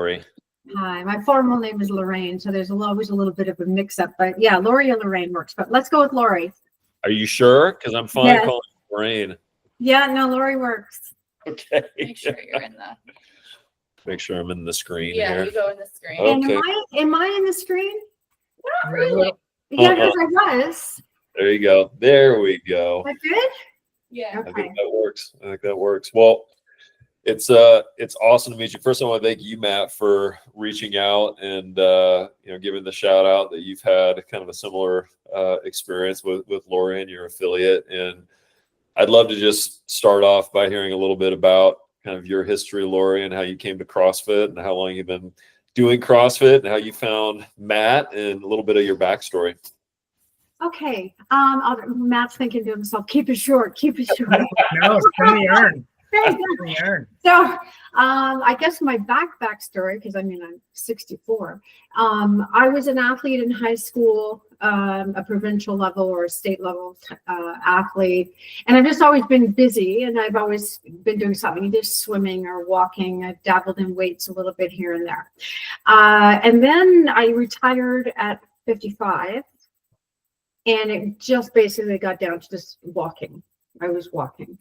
Lori. Hi, my formal name is Lorraine, so there's always a little bit of a mix-up, but yeah, Lori or Lorraine works. But let's go with Lori. Are you sure? Because I'm fine Yes. calling you Lorraine. Yeah, no, Lori works. Okay. Make sure you're in the. Make sure I'm in the screen Yeah, here. you go in the screen. Oh. And Okay. am I in the screen? Not really. Yeah, because I was. There you go. There we go. Is that good? Yeah. I Okay. think that works. I think that works. Well, it's awesome to meet you. First, I want to thank you, Matt, for reaching out and giving the shout out that you've had kind of a similar experience with Lori and your affiliate. And I'd love to just start off by hearing a little bit about kind of your history, Lori, and how you came to CrossFit and how long you've been doing CrossFit and how you found Matt and a little bit of your backstory. Okay. Matt's thinking to himself, keep it short, keep it short. No, it's pretty earned. Pretty earned. So I guess my backstory, because I mean, I'm 64. I was an athlete in high school, a provincial level or a state level athlete. And I've just always been busy and I've always been doing something, either swimming or walking. I've dabbled in weights a little bit here and there. And then I retired at 55. And it just basically got down to just walking. I was walking.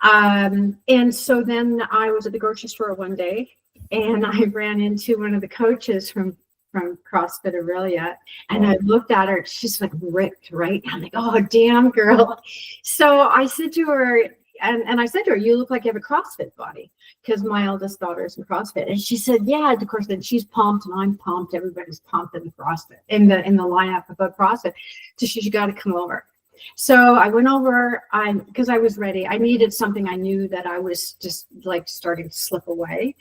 And so then I was at the grocery store one day and I ran into one of the coaches from CrossFit Aurelia and I looked at her, she's like ripped, right? I'm like, oh, damn girl. So I said to her, and I said to her, you look like you have a CrossFit body because my eldest daughter is in CrossFit. And she said, yeah, of course, then she's pumped and I'm pumped. Everybody's pumped in the CrossFit, in the lineup about CrossFit. So she got to come over. So I went over, because I was ready. I needed something. I knew that I was just like starting to slip away.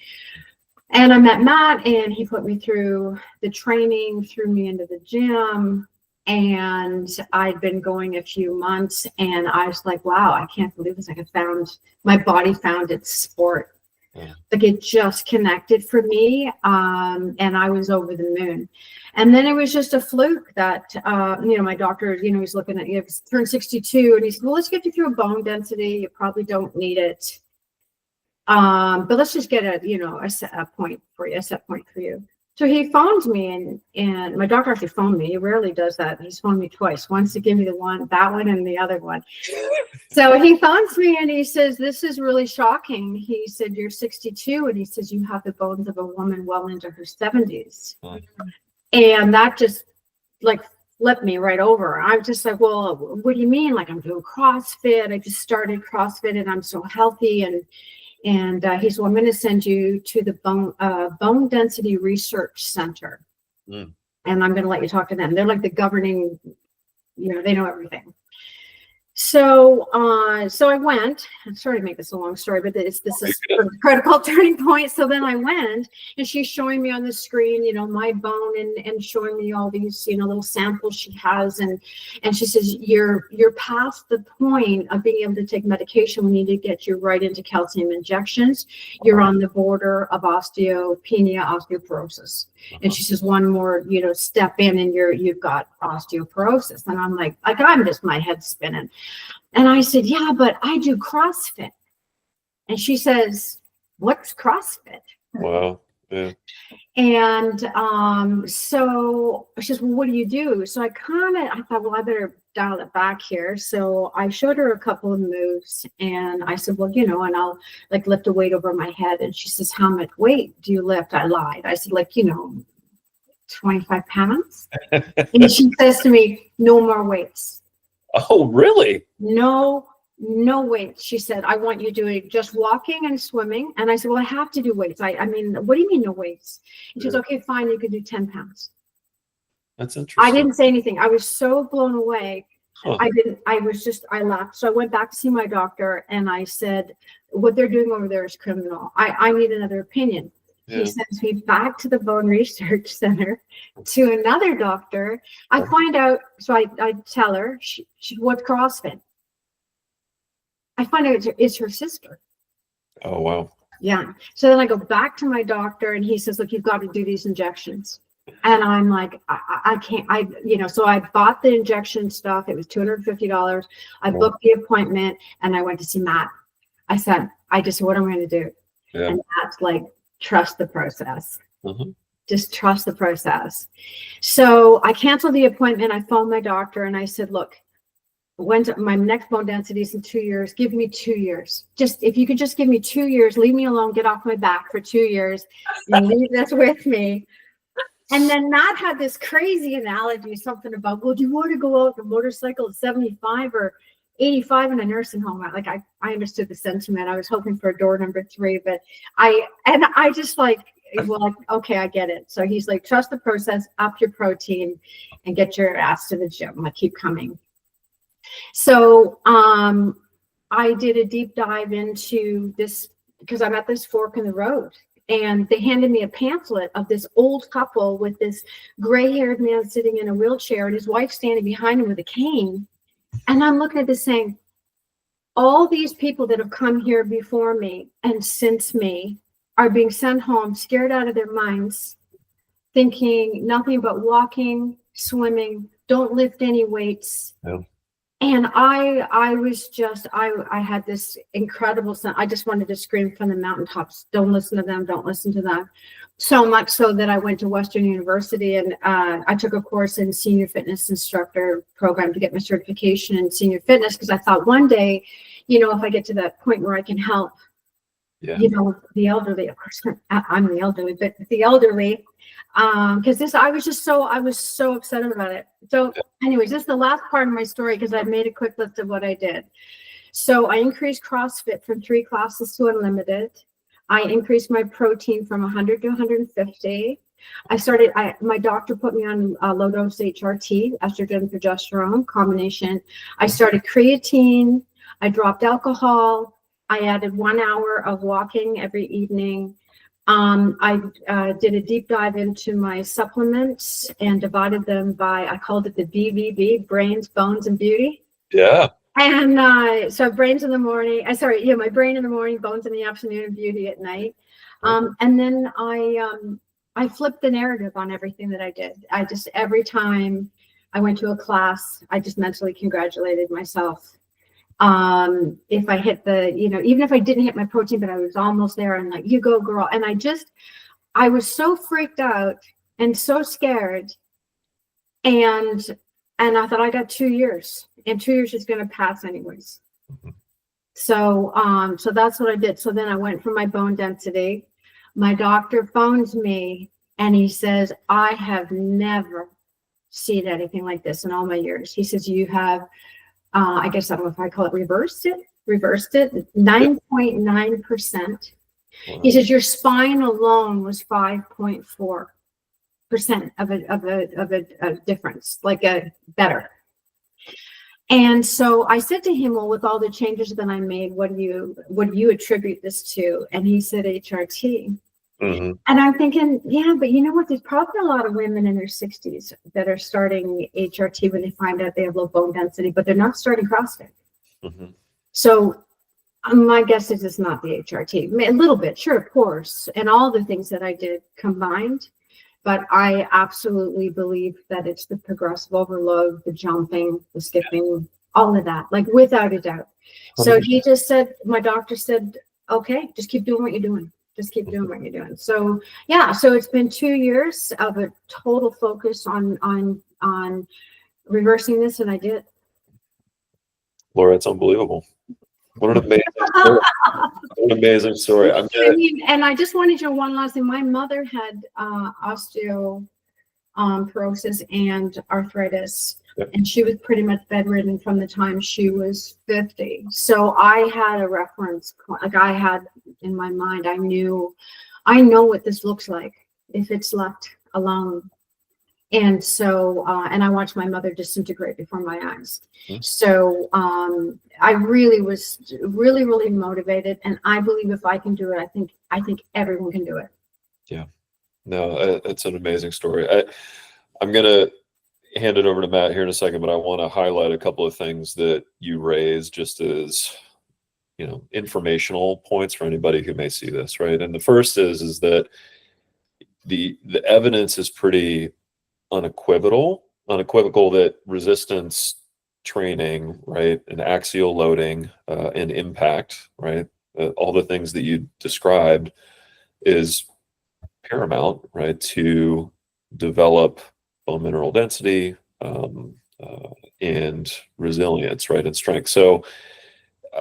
And I met Matt and he put me through the training, threw me into the gym. And I'd been going a few months and I was like, wow, I can't believe this. Like my body found its sport. Yeah. Like it just connected for me. And I was over the moon. And then it was just a fluke that, my doctor, he's looking at you, turned 62 and he said, well, let's get you through a bone density. You probably don't need it. But let's just get a set point for you. So he phoned me and my doctor actually phoned me. He rarely does that. He's phoned me twice, once to give me that one and the other one. So he phones me and he says, this is really shocking. He said, you're 62. And he says, you have the bones of a woman well into her 70s. And that just like flipped me right over. I'm just like, well, what do you mean? Like I'm doing CrossFit. I just started CrossFit and I'm so healthy. And he said, well, I'm going to send you to the Bone Density Research Center. And I'm going to let you talk to them. They're like the governing, they know everything. So I went. I'm sorry to make this a long story, but this is a critical turning point. So then I went, and she's showing me on the screen, my bone, and showing me all these, little samples she has, and she says, you're past the point of being able to take medication. We need to get you right into calcium injections. You're on the border of osteopenia, osteoporosis. And she says, one more, step in, and you've got osteoporosis. And I'm like I'm just, my head's spinning. And I said, yeah, but I do CrossFit. And she says, what's CrossFit? Wow. Yeah. And so she says, well, what do you do? So I thought, well, I better dial it back here. So I showed her a couple of moves and I said, well, and I'll like lift a weight over my head. And she says, how much weight do you lift? I lied. I said, 25 pounds. And she says to me, no more weights. Oh, really? No weights. She said, I want you doing just walking and swimming. And I said, well, I have to do weights. I mean, what do you mean no weights? And she says, okay, fine. You can do 10 pounds. That's interesting. I didn't say anything. I was so blown away. Huh. I laughed. So I went back to see my doctor and I said, what they're doing over there is criminal. I need another opinion. Yeah. He sends me back to the Bone Research Center to another doctor. I find out, so I tell her, she what's CrossFit? I find out it's her sister. Oh, wow. Yeah. So then I go back to my doctor and he says, look, you've got to do these injections. And I'm like, I can't, so I bought the injection stuff. It was $250. I booked the appointment and I went to see Matt. I just said, what am I going to do? Yeah. And Matt's like, trust the process. Mhm. Just trust the process. So I canceled the appointment. I phoned my doctor and I said, look, when's my next bone density is in 2 years. Give me 2 years. Just if you could just give me 2 years, leave me alone, get off my back for 2 years and leave this with me. And then Matt had this crazy analogy, something about, well, do you want to go out on a motorcycle at 75 or 85 in a nursing home? I understood the sentiment. I was hoping for a door number 3, but I just like, well, okay, I get it. So he's like, trust the process, up your protein and get your ass to the gym. I keep coming. So I did a deep dive into this because I'm at this fork in the road. And they handed me a pamphlet of this old couple with this gray-haired man sitting in a wheelchair and his wife standing behind him with a cane. And I'm looking at this saying, all these people that have come here before me and since me are being sent home scared out of their minds, thinking nothing but walking, swimming, don't lift any weights. Yeah. And I was just, I had this incredible sense. I just wanted to scream from the mountaintops, don't listen to them, don't listen to them. So much so that I went to Western University and I took a course in senior fitness instructor program to get my certification in senior fitness, because I thought one day, if I get to that point where I can help, the elderly, of course, I'm the elderly, but the elderly, because I was so upset about it. So anyways, this is the last part of my story because I've made a quick list of what I did. So I increased CrossFit from 3 classes to unlimited. I increased my protein from 100 to 150. My doctor put me on low dose HRT, estrogen progesterone combination. I started creatine. I dropped alcohol. I added 1 hour of walking every evening. I did a deep dive into my supplements and divided them by, I called it the BBB, brains, bones, and beauty. Yeah. And so brains in the morning, my brain in the morning, bones in the afternoon, and beauty at night. And then I flipped the narrative on everything that I did. Every time I went to a class, I just mentally congratulated myself. If I hit even if I didn't hit my protein, but I was almost there, and like, you go, girl. And I was so freaked out and so scared. And I thought, I got 2 years, and 2 years is going to pass anyways. So that's what I did. So then I went for my bone density. My doctor phones me and he says, I have never seen anything like this in all my years. He says, you have, I guess, I don't know if I call it reversed it, 9.9%. He says, your spine alone was 5.4% of a difference, like a better. And so I said to him, well, with all the changes that I made, what do you attribute this to? And he said, HRT. Mm-hmm. And I'm thinking, yeah, but you know what? There's probably a lot of women in their 60s that are starting HRT when they find out they have low bone density, but they're not starting CrossFit. Mm-hmm. So my guess is it's not the HRT. A little bit, sure, of course, and all the things that I did combined. But I absolutely believe that it's the progressive overload, the jumping, the skipping, all of that, like without a doubt. So he just said, my doctor said, okay, just keep doing what you're doing. Just keep doing what you're doing. So yeah, so it's been 2 years of a total focus on reversing this, and I did. Laura, it's unbelievable. What an amazing story. And I just wanted to know one last thing. My mother had osteoporosis and arthritis, and she was pretty much bedridden from the time she was 50. So I had a reference, like I had in my mind, I know what this looks like if it's left alone. And so, and I watched my mother disintegrate before my eyes. Mm-hmm. So I really was really motivated. And I believe if I can do it, I think everyone can do it. Yeah. No, it's an amazing story. I'm going to hand it over to Matt here in a second, but I want to highlight a couple of things that you raised just as, informational points for anybody who may see this, right? And the first is that the evidence is pretty unequivocal that resistance training, right, and axial loading and impact, right, all the things that you described is paramount, right, to develop bone mineral density, and resilience, right, and strength. So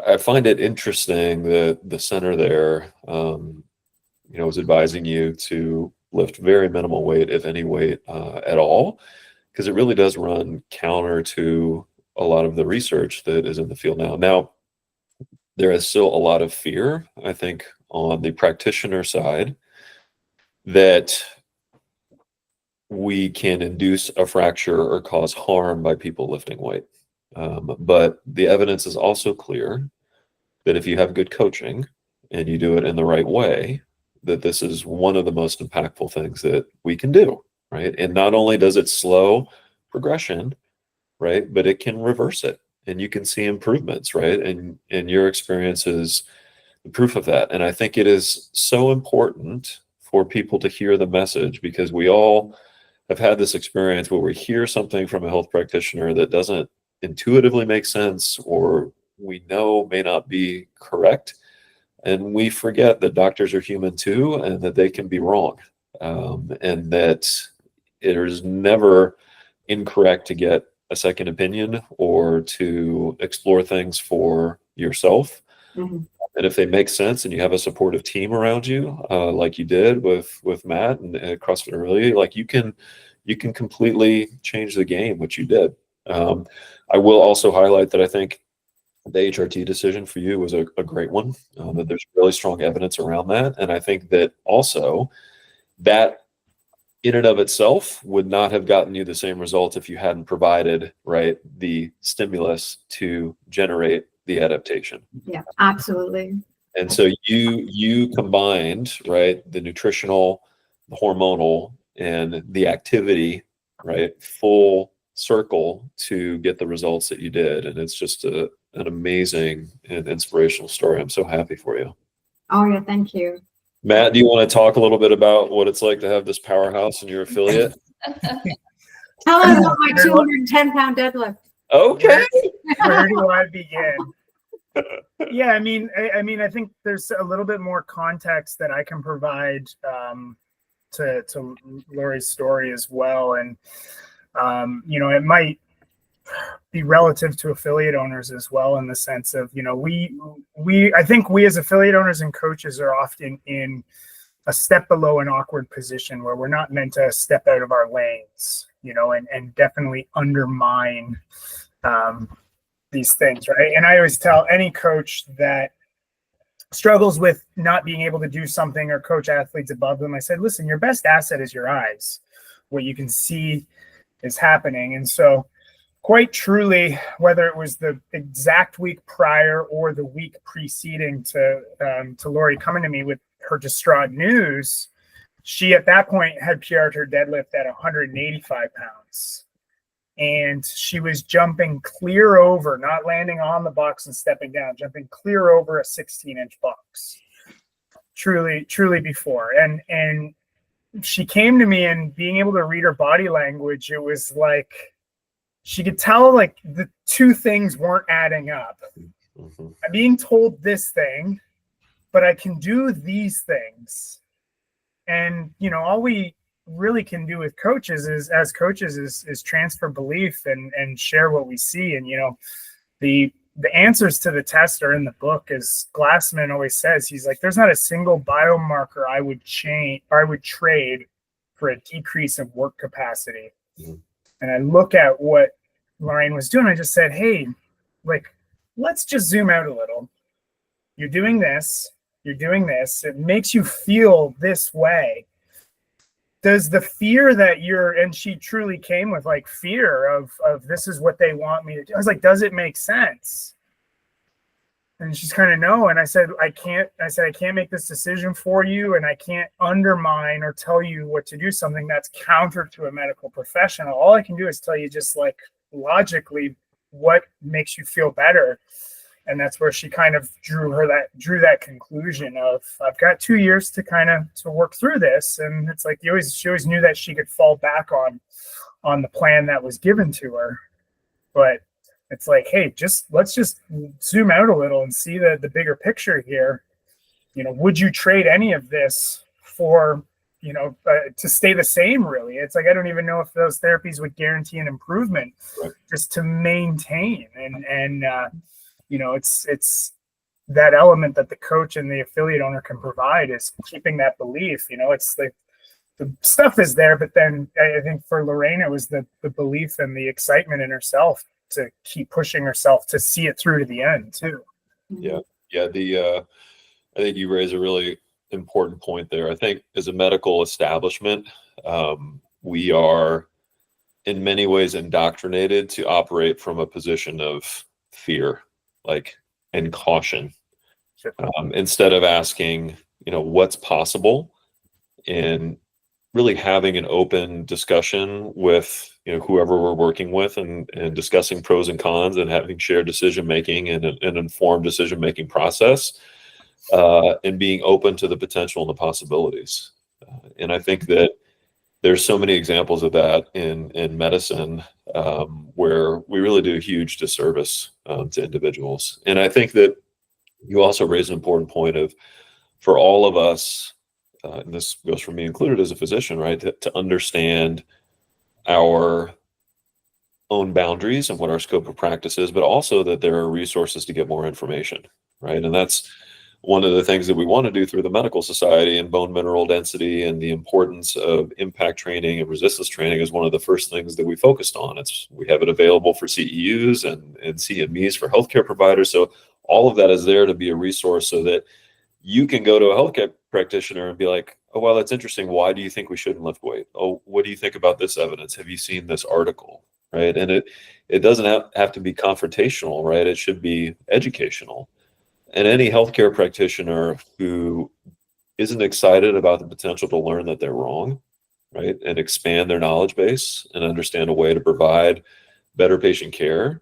I find it interesting that the center there, was advising you to lift very minimal weight, if any weight at all, because it really does run counter to a lot of the research that is in the field now. Now, there is still a lot of fear, I think, on the practitioner side that we can induce a fracture or cause harm by people lifting weight. But the evidence is also clear that if you have good coaching and you do it in the right way, that this is one of the most impactful things that we can do, right? And not only does it slow progression, right, but it can reverse it, and you can see improvements, right? And your experience is the proof of that. And I think it is so important for people to hear the message, because we all have had this experience where we hear something from a health practitioner that doesn't intuitively make sense, or we know may not be correct. And we forget that doctors are human too, and that they can be wrong. And that it is never incorrect to get a second opinion or to explore things for yourself. Mhm. And if they make sense and you have a supportive team around you, like you did with Matt and CrossFit Early, like you can completely change the game, which you did. I will also highlight that I think the HRT decision for you was a great one, that there's really strong evidence around that. And I think that also that in and of itself would not have gotten you the same results if you hadn't provided, right, the stimulus to generate the adaptation. Yeah, absolutely. And so you combined, right, the nutritional, the hormonal, and the activity, right, full circle to get the results that you did. And it's just an amazing and inspirational story. I'm so happy for you. Oh yeah, thank you. Matt, do you want to talk a little bit about what it's like to have this powerhouse in your affiliate? Tell us about my 210-pound deadlift. Okay. Where do I begin? Yeah, I mean, I think there's a little bit more context that I can provide to Lori's story as well, and it might be relative to affiliate owners as well, in the sense of, I think we as affiliate owners and coaches are often in a step below an awkward position where we're not meant to step out of our lanes, and definitely undermine these things, right? And I always tell any coach that struggles with not being able to do something or coach athletes above them, I said, listen, your best asset is your eyes, what you can see is happening. And so quite truly, whether it was the exact week prior or the week preceding to Lori coming to me with her distraught news, she at that point had PR'd her deadlift at 185 pounds. And she was jumping clear over, not landing on the box and stepping down, jumping clear over a 16-inch box. Truly before. And she came to me, and being able to read her body language, it was like she could tell like the two things weren't adding up. Mm-hmm. I'm being told this thing, but I can do these things. And, all we really can do with coaches is transfer belief and share what we see. And, the answers to the test are in the book. As Glassman always says, he's like, there's not a single biomarker I would trade for a decrease of work capacity. Mm-hmm. And I look at what Lorraine was doing. I just said, hey, like, let's just zoom out a little. You're doing this. It makes you feel this way. Does the fear that and she truly came with like fear of this is what they want me to do. I was like, does it make sense? And she's kind of no. And I said, I can't make this decision for you. And I can't undermine or tell you what to do, something that's counter to a medical professional. All I can do is tell you just like logically what makes you feel better. And that's where she kind of drew that conclusion of, I've got 2 years to work through this. And it's like, she always knew that she could fall back on the plan that was given to her. But it's like, hey, let's just zoom out a little and see the bigger picture here. Would you trade any of this for, to stay the same, really. It's like, I don't even know if those therapies would guarantee an improvement, Right. just to maintain. And it's that element that the coach and the affiliate owner can provide is keeping that belief. It's like the stuff is there, but then I think for Lorraine, it was the belief and the excitement in herself to keep pushing herself to see it through to the end too. Yeah. I think you raise a really important point there. I think as a medical establishment, we are in many ways indoctrinated to operate from a position of fear, and caution, Sure. instead of asking, what's possible, and really having an open discussion with, whoever we're working with, and discussing pros and cons, and having shared decision making and an informed decision making process, and being open to the potential and the possibilities. And I think that there's so many examples of that in medicine, where we really do a huge disservice to individuals. And I think that you also raise an important point of, for all of us, and this goes for me included as a physician, right, to understand our own boundaries and what our scope of practice is, but also that there are resources to get more information, right? And that's one of the things that we want to do through the Medical Society, and bone mineral density and the importance of impact training and resistance training is one of the first things that we focused on. We have it available for CEUs and CMEs for healthcare providers. So all of that is there to be a resource so that you can go to a healthcare practitioner and be like, oh, well, that's interesting. Why do you think we shouldn't lift weight? Oh, what do you think about this evidence? Have you seen this article? Right. And it doesn't have to be confrontational, right? It should be educational. And any healthcare practitioner who isn't excited about the potential to learn that they're wrong, right, and expand their knowledge base and understand a way to provide better patient care,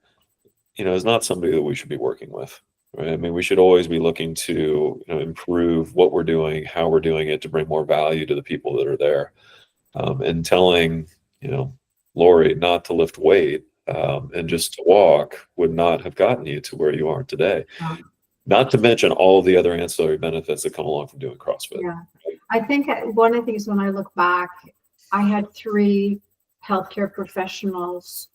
is not somebody that we should be working with, right? I mean, we should always be looking to, improve what we're doing, how we're doing it, to bring more value to the people that are there. And telling, Lori not to lift weight and just to walk would not have gotten you to where you are today. Not to mention all of the other ancillary benefits that come along from doing CrossFit. Yeah. I think one of the things, when I look back, I had 3 healthcare professionals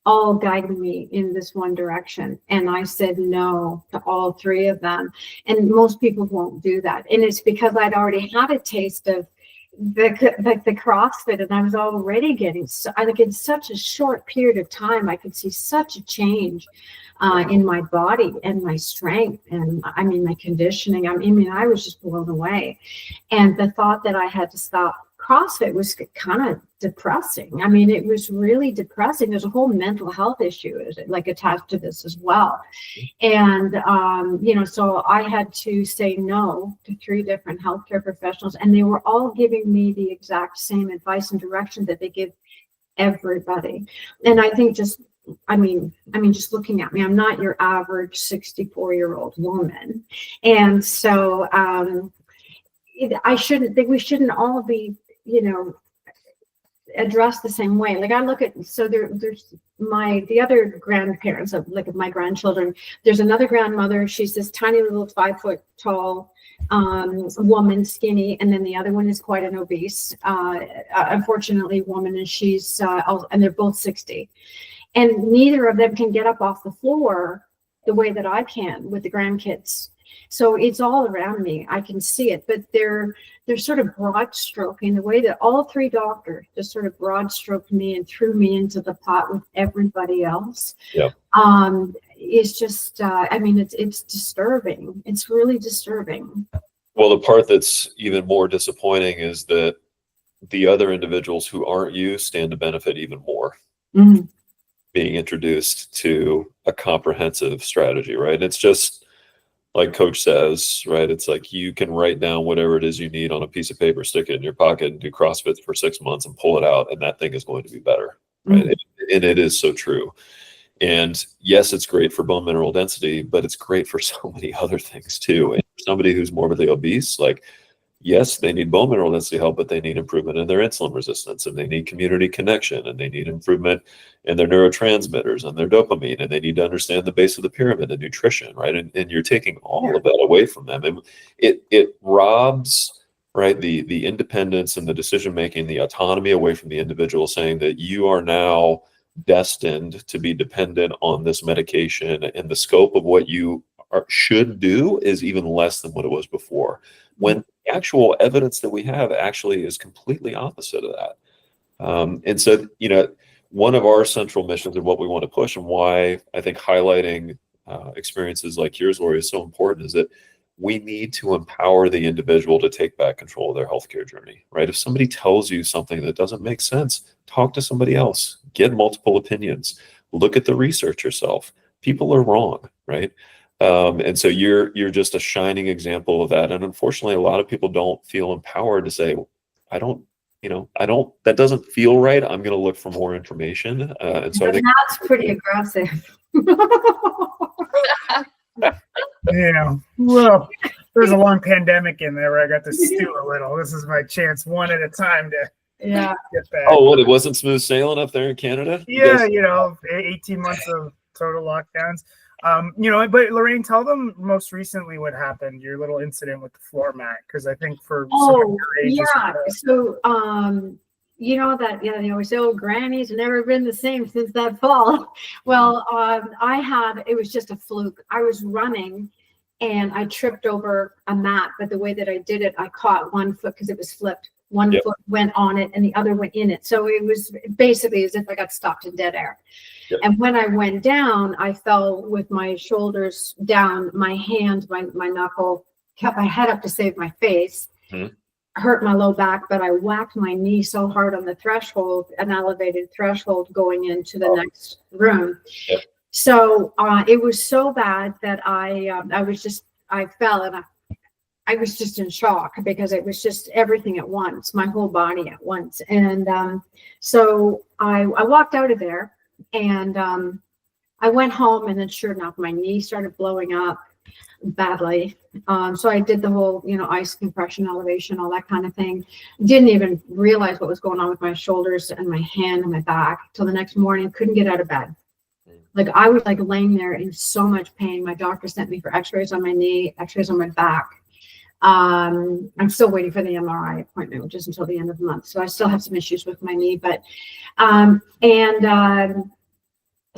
all guiding me in this one direction. And I said no to all 3 of them. And most people won't do that. And it's because I'd already had a taste of the CrossFit, and I was already getting, in such a short period of time, I could see such a change in my body and my strength, and my conditioning. I was just blown away. And the thought that I had to stop CrossFit was kind of depressing. It was really depressing. There's a whole mental health issue attached to this as well. And, so I had to say no to 3 different healthcare professionals, and they were all giving me the exact same advice and direction that they give everybody. And I think just looking at me, I'm not your average 64-year-old woman. And so I shouldn't think we shouldn't all be, addressed the same way. I look at, so there's the other grandparents of my grandchildren. There's another grandmother. She's this tiny little 5 foot tall woman, skinny, and then the other one is quite an obese, unfortunately, woman, and and they're both 60. And neither of them can get up off the floor the way that I can with the grandkids. So it's all around me. I can see it, but they're sort of broad stroking the way that all 3 doctors just sort of broad stroked me and threw me into the pot with everybody else. Yeah. It's just, it's disturbing. It's really disturbing. Well, the part that's even more disappointing is that the other individuals who aren't you stand to benefit even more. Mm-hmm. Being introduced to a comprehensive strategy, right? And it's just like Coach says, right? It's like you can write down whatever it is you need on a piece of paper, stick it in your pocket, and do CrossFit for 6 months and pull it out, and that thing is going to be better, right? Mm-hmm. And it is so true. And yes, it's great for bone mineral density, but it's great for so many other things too. And for somebody who's morbidly obese, yes, they need bone mineral density help, but they need improvement in their insulin resistance, and they need community connection, and they need improvement in their neurotransmitters and their dopamine, and they need to understand the base of the pyramid and nutrition, right? And you're taking all of that away from them. And it robs right? The independence and the decision making, the autonomy away from the individual, saying that you are now destined to be dependent on this medication, and the scope of what you should do is even less than what it was before, when the actual evidence that we have actually is completely opposite of that. And so, one of our central missions and what we want to push, and why I think highlighting experiences like yours, Lori, is so important, is that we need to empower the individual to take back control of their healthcare journey, right? If somebody tells you something that doesn't make sense, talk to somebody else, get multiple opinions, look at the research yourself. People are wrong, right? And so you're just a shining example of that. And unfortunately, a lot of people don't feel empowered to say, that doesn't feel right. I'm going to look for more information. And so I think that's pretty aggressive. Well, there's a long pandemic in there where I got to stew a little. This is my chance, one at a time, to Yeah. get back. oh, what, it wasn't smooth sailing up there in Canada? Yeah, 18 months of total lockdowns. But Lorraine, tell them most recently what happened, your little incident with the floor mat, because I think for some of your age, yeah. So, they always say, oh, granny's never been the same since that fall. Well, it was just a fluke. I was running and I tripped over a mat, but the way that I did it, I caught one foot because it was flipped. One Yep. foot went on it and the other went in it. So it was basically as if I got stopped in dead air. Yep. And when I went down, I fell with my shoulders down, my hand, my knuckle, kept my head up to save my face, hurt my low back, but I whacked my knee so hard on the threshold, an elevated threshold going into the next room. Yep. So it was so bad that I fell and I was just in shock because it was just everything at once, my whole body at once. And so I walked out of there and I went home, and then sure enough, my knee started blowing up badly. So I did the whole, ice compression, elevation, all that kind of thing. Didn't even realize what was going on with my shoulders and my hand and my back till the next morning. Couldn't get out of bed. Like I was like laying there in so much pain. My doctor sent me for x-rays on my knee, x-rays on my back. I'm still waiting for the MRI appointment, which is until the end of the month. So I still have some issues with my knee, but,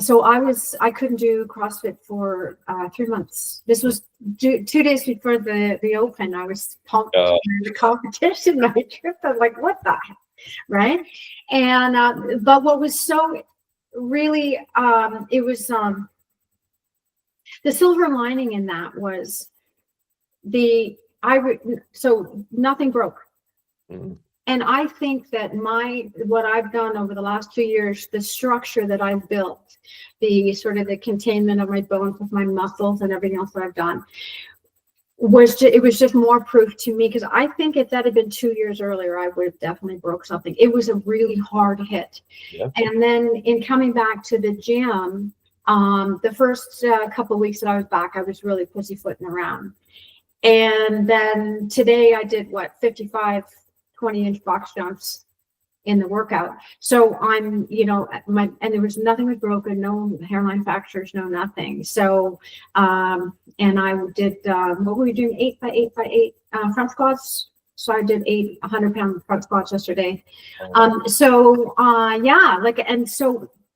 so I couldn't do CrossFit for 3 months. This was 2 days before the open. I was pumped for the competition. I tripped. I'm like, what the heck? Right. And, but what was so really, it was, the silver lining in that was so nothing broke. Mm-hmm. And I think that what I've done over the last 2 years, the structure that I've built, the sort of the containment of my bones with my muscles and everything else that I've done, it was just more proof to me. Because I think if that had been 2 years earlier, I would have definitely broke something. It was a really hard hit. Yeah. And then in coming back to the gym, the first couple of weeks that I was back, I was really pussyfooting around. And then today I did 55 20-inch box jumps in the workout. So I'm, and there was nothing was broken, no hairline fractures, no nothing. So, and I did, what were we doing? 8 by 8 by 8 front squats. So I did 100-pound front squats yesterday. And so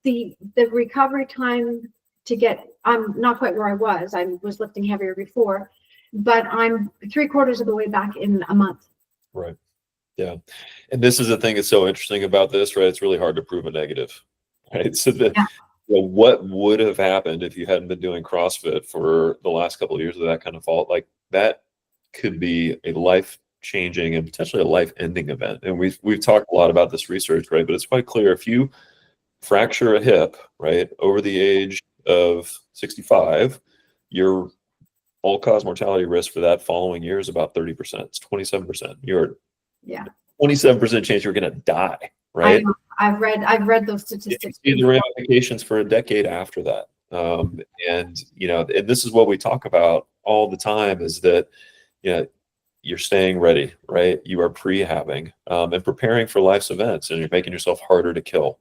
the recovery time to get, I'm not quite where I was lifting heavier before, but I'm 3/4 of the way back in a month. Right. Yeah. And this is the thing that's so interesting about this, right? It's really hard to prove a negative, right? So what would have happened if you hadn't been doing CrossFit for the last couple of years of that kind of fault? Like that could be a life-changing and potentially a life-ending event. And we've talked a lot about this research, right? But it's quite clear if you fracture a hip, right, over the age of 65, your all-cause mortality risk for that following year is about 30%. It's 27%. You're 27% chance you're going to die, right? I've read those statistics. You can see the ramifications for a decade after that. And this is what we talk about all the time is that, you're staying ready, right? You are prehabbing and preparing for life's events, and you're making yourself harder to kill.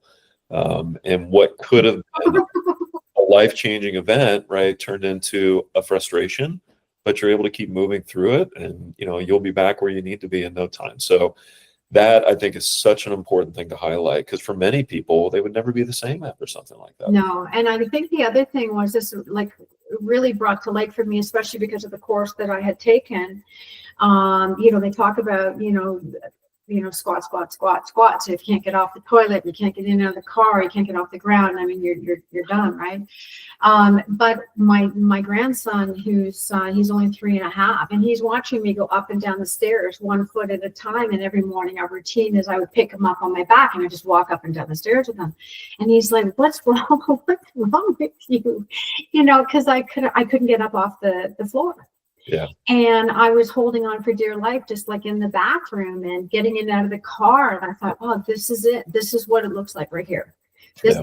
And what could have been a life-changing event, right, turned into a frustration, but you're able to keep moving through it, and you'll be back where you need to be in no time. So that, I think, is such an important thing to highlight, because for many people, they would never be the same after something like that. No, and I think the other thing was this, like, really brought to light for me, especially because of the course that I had taken. They talk about, squat, squat, squat, squat. So if you can't get off the toilet, you can't get in and out of the car, you can't get off the ground. I mean, you're done, right? But my grandson, he's only 3.5, and he's watching me go up and down the stairs 1 foot at a time. And every morning our routine is I would pick him up on my back and I just walk up and down the stairs with him. And he's like, "What's wrong? What's wrong with you?" Because I couldn't get up off the floor. Yeah. And I was holding on for dear life, just like in the bathroom and getting in and out of the car. And I thought, oh, this is it. This is what it looks like right here. This,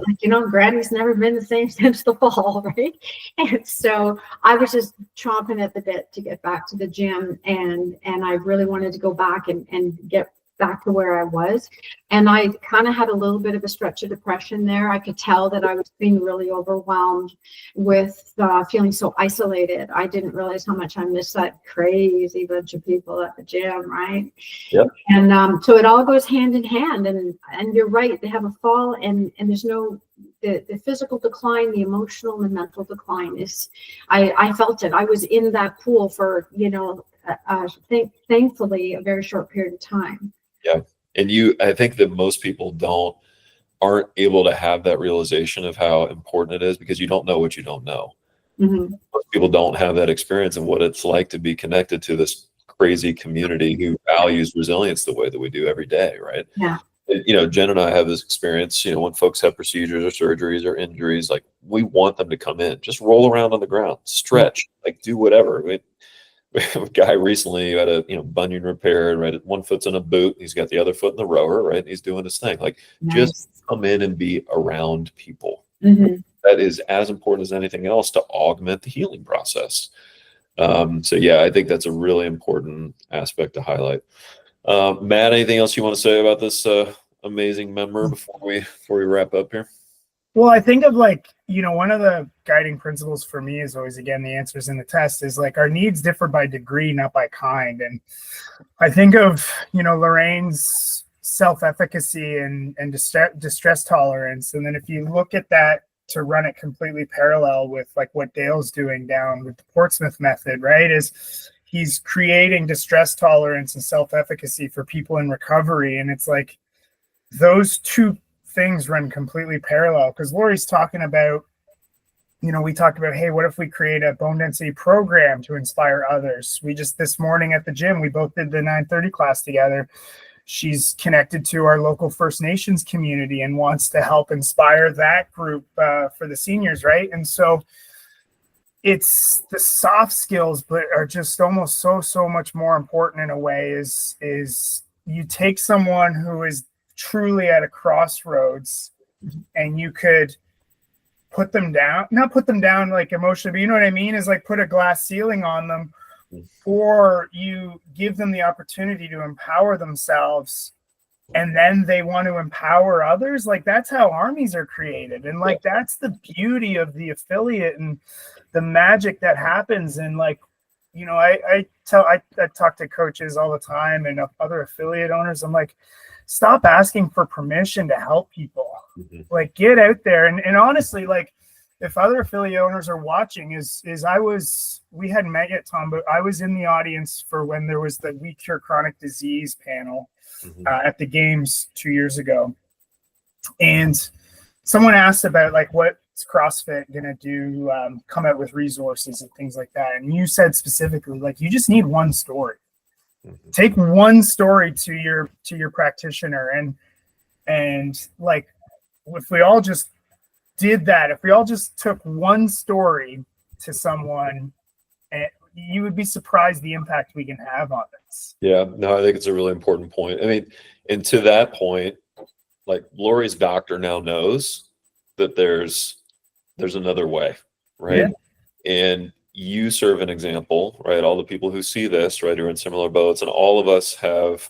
Granny's never been the same since the fall, right? And so I was just chomping at the bit to get back to the gym. And I really wanted to go back and get back to where I was. And I kind of had a little bit of a stretch of depression there. I could tell that I was being really overwhelmed with feeling so isolated. I didn't realize how much I missed that crazy bunch of people at the gym, right? Yep. And so it all goes hand in hand. And you're right, they have a fall, and there's no the physical decline, the emotional and mental decline is, I felt it. I was in that pool for, thankfully, a very short period of time. Yeah. And I think that most people aren't able to have that realization of how important it is, because you don't know what you don't know. Mm-hmm. Most people don't have that experience of what it's like to be connected to this crazy community who values resilience the way that we do every day, right? Yeah. Jen and I have this experience, when folks have procedures or surgeries or injuries, like, we want them to come in, just roll around on the ground, stretch, like, do whatever. We have a guy recently who had a bunion repaired, right? One foot's in a boot, he's got the other foot in the rower, right? And he's doing his thing. Like, just come in and be around people. Mm-hmm. That is as important as anything else to augment the healing process. So yeah, I think that's a really important aspect to highlight. Matt, anything else you want to say about this amazing member before we wrap up here? Well, I think of one of the guiding principles for me is always, again, the answers in the test is like our needs differ by degree, not by kind. And I think of, Lorraine's self-efficacy and distress tolerance. And then if you look at that to run it completely parallel with like what Dale's doing down with the Portsmouth method, right, is he's creating distress tolerance and self-efficacy for people in recovery. And it's like those two things run completely parallel, because Lori's talking about, we talked about, hey, what if we create a bone density program to inspire others? We just, this morning at the gym, we both did the 9:30 class together. She's connected to our local First Nations community and wants to help inspire that group for the seniors, right? And so it's the soft skills, but are just almost so much more important in a way, is you take someone who is truly at a crossroads and you could not put them down like emotionally, but you know what I mean, is like put a glass ceiling on them, or you give them the opportunity to empower themselves, and then they want to empower others. Like, that's how armies are created. And like, that's the beauty of the affiliate and the magic that happens. And like, I talk to coaches all the time and other affiliate owners. I'm like, stop asking for permission to help people. Mm-hmm. Like, get out there. And honestly, like, if other affiliate owners are watching, we hadn't met yet, Tom, but I was in the audience for when there was the We Cure Chronic Disease panel at the games 2 years ago. And someone asked about like, what's CrossFit going to do, come out with resources and things like that. And you said specifically, like, you just need one story. Take one story to your practitioner, and like, if we all just did that, if we all just took one story to someone, you would be surprised the impact we can have on this. Yeah, no, I think it's a really important point. I mean, and to that point, like, Lori's doctor now knows that there's another way, right? Yeah. And you serve an example, right? All the people who see this, right, are in similar boats, and all of us have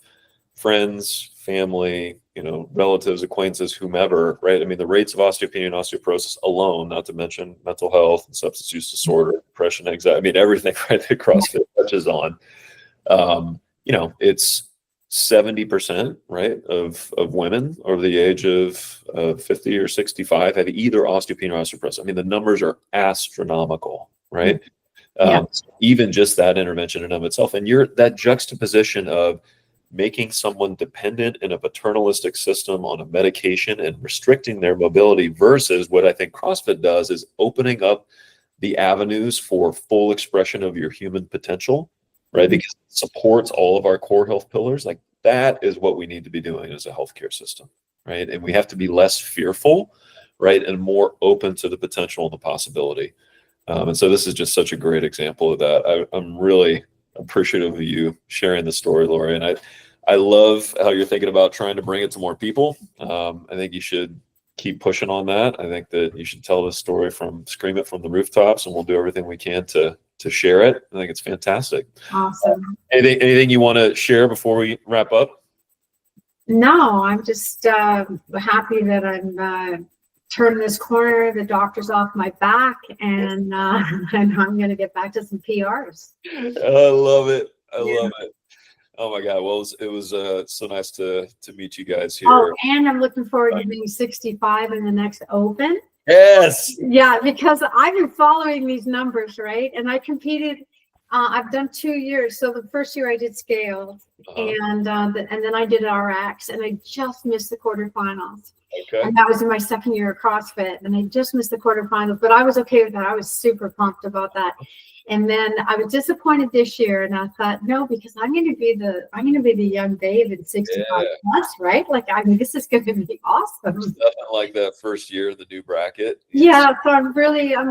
friends, family, relatives, acquaintances, whomever, right? I mean, the rates of osteopenia and osteoporosis alone, not to mention mental health and substance use disorder, depression, anxiety, I mean, everything, right, that CrossFit touches on. It's 70%, right, of women over the age of 50 or 65 have either osteopenia or osteoporosis. I mean, the numbers are astronomical, right? Yeah. Even just that intervention in and of itself. And that juxtaposition of making someone dependent in a paternalistic system on a medication and restricting their mobility versus what I think CrossFit does is opening up the avenues for full expression of your human potential, right? Because it supports all of our core health pillars. Like that is what we need to be doing as a healthcare system, right? And we have to be less fearful, right? And more open to the potential and the possibility. And so this is just such a great example of that. I'm really appreciative of you sharing the story, Lori. And I love how you're thinking about trying to bring it to more people. I think you should keep pushing on that. I think that you should tell this story scream it from the rooftops, and we'll do everything we can to share it. I think it's fantastic. Awesome. Anything you want to share before we wrap up? No, I'm just happy that I'm turning this corner. The doctor's off my back, and I'm going to get back to some PRs. I love it. I love it. Oh my God. Well, it was so nice to meet you guys here. Oh, and I'm looking forward to being 65 in the next Open. Yes. Yeah, because I've been following these numbers, right? And I competed. I've done 2 years. So the first year I did scale, and then I did RX, and I just missed the quarterfinals. Okay. And that was in my second year of CrossFit, and I just missed the quarterfinals, but I was okay with that. I was super pumped about that. And then I was disappointed this year, and I thought, no, because I'm going to be the young babe in 65 plus, right? Like, I mean, this is going to be awesome. It's nothing like that first year of the new bracket. Yeah, so I'm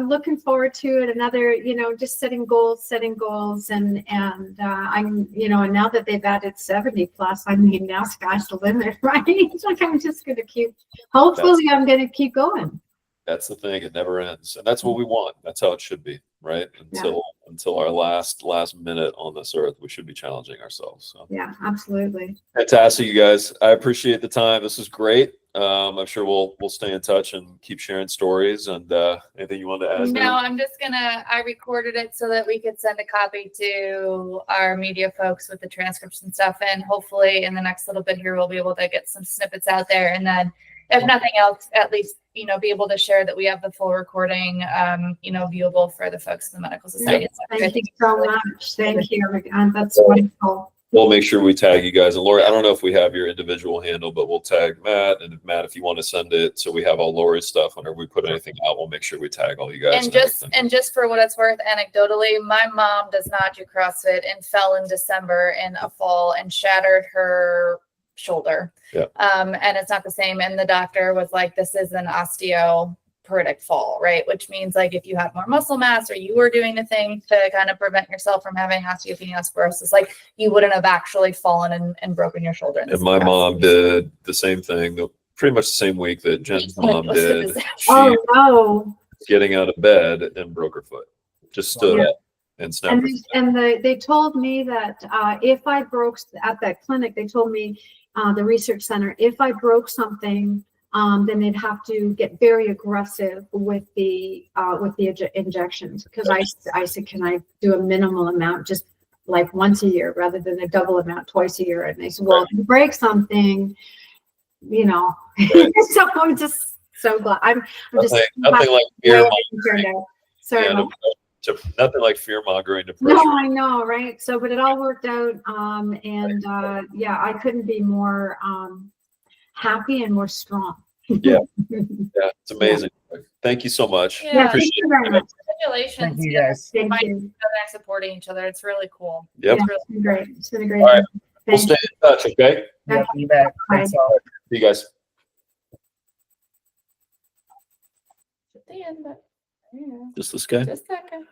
looking forward to it. Another, just setting goals, and I'm, and now that they've added 70 plus, I mean, now sky's the limit, right? It's like I'm just going to hopefully I'm going to keep going. That's the thing. It never ends. And that's what we want. That's how it should be, right? Until our last minute on this earth, we should be challenging ourselves. So. Yeah, absolutely. Fantastic, you guys. I appreciate the time. This is great. I'm sure we'll stay in touch and keep sharing stories. And anything you want to add? No, I recorded it so that we could send a copy to our media folks with the transcripts and stuff. And hopefully in the next little bit here, we'll be able to get some snippets out there. And then if nothing else, at least, be able to share that we have the full recording, viewable for the folks in the Medical Society. Yeah. Thank you so much. Thank you. And that's wonderful. We'll make sure we tag you guys. And Lori, I don't know if we have your individual handle, but we'll tag Matt. And Matt, if you want to send it, so we have all Lori's stuff. Whenever we put anything out, we'll make sure we tag all you guys. And just for what it's worth, anecdotally, my mom does not do CrossFit and fell in December in a fall and shattered her shoulder. Yeah. And it's not the same. And the doctor was like, this is an osteoporotic fall, right? Which means like if you have more muscle mass or you were doing the thing to kind of prevent yourself from having osteopenia, osteoporosis, like you wouldn't have actually fallen and broken your shoulder. And my mom did the same thing, pretty much the same week that Jen's mom did. Oh no! Getting out of bed and broke her foot. Just stood up and snapped. And they told me that if I broke at that clinic, they told me the research center, if I broke something, then they'd have to get very aggressive with the injections. Because I said, can I do a minimal amount, just like once a year, rather than a double amount twice a year? And they said, well, if you break something, So I'm just so glad. I'm just nothing like fear mongering. Sorry. Nothing like fear mongering depression. No, I know, right? So, but it all worked out. I couldn't be more happy and more strong. Yeah, it's amazing. Yeah. Thank you so much. Yeah, thank you very much. Congratulations. Thank you guys. Thank you. And supporting each other. It's really cool. Yep. Yeah, it's been great. It's been a great All right. time. We'll stay in touch, okay? Yeah, you bet. Thanks all. See you guys. At the end, but Just this guy? just a second.